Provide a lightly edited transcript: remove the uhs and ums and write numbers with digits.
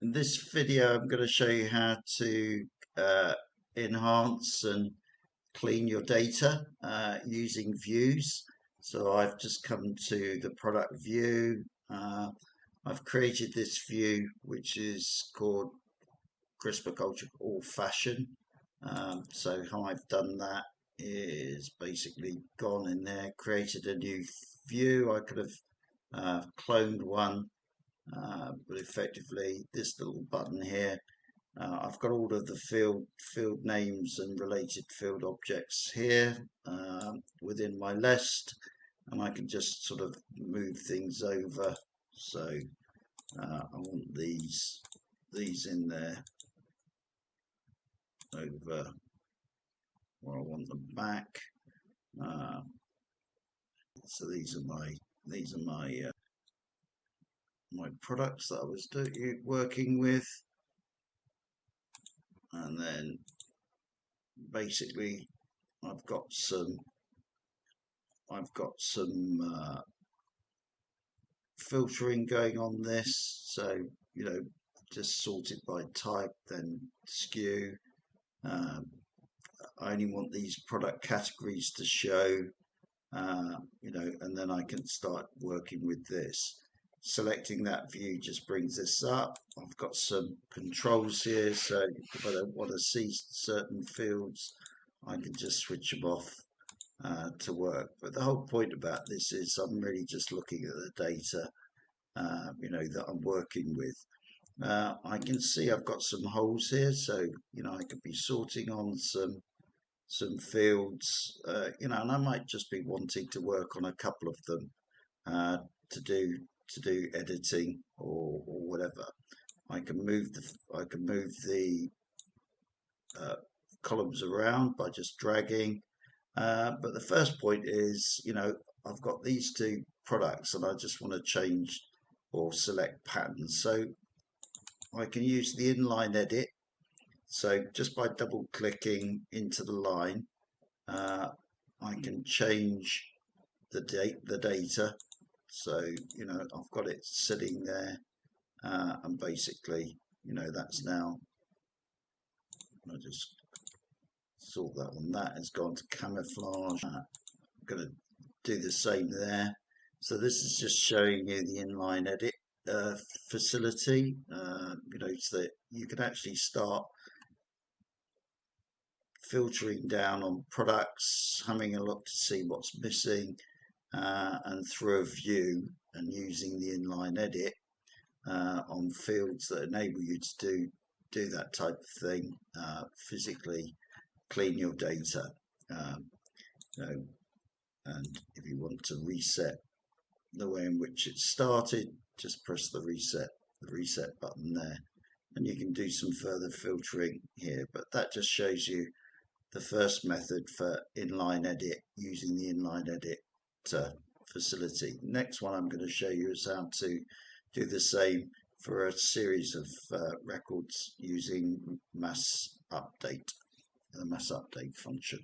In this video, I'm going to show you how to enhance and clean your data using views. So I've just come to the product view. I've created this view, which is called CRISPR Culture All Fashion. So how I've done that is basically gone in there, created a new view. I could have cloned one. But effectively this little button here, I've got all of the field names and related field objects here within my list, and I can just sort of move things over. So I want these in there over where I want them back. So these are my my products that I was working with, and then basically I've got some filtering going on this, so just sort it by type, then SKU. I only want these product categories to show, and then I can start working with this. Selecting that view just brings this up. I've got some controls here, so if I don't want to see certain fields, I can just switch them off to work. But the whole point about this is I'm really just looking at the data that I'm working with. I can see I've got some holes here, so I could be sorting on some fields, and I might just be wanting to work on a couple of them to do editing or whatever. I can move the columns around by just dragging. But the first point is, I've got these two products and I just want to change or select patterns. So I can use the inline edit. So just by double clicking into the line, I can change the data. So I've got it sitting there, and basically that's now, I'll just sort that one. That has gone to camouflage. I'm going to do the same there. So this is just showing you the inline edit facility, so that you can actually start filtering down on products, having a look to see what's missing, and through a view and using the inline edit on fields that enable you to do that type of thing, physically clean your data. And if you want to reset the way in which it started, just press the reset button there, and you can do some further filtering here. But that just shows you the first method for inline edit, using the inline edit facility. Next one I'm going to show you is how to do the same for a series of records using mass update, the mass update function.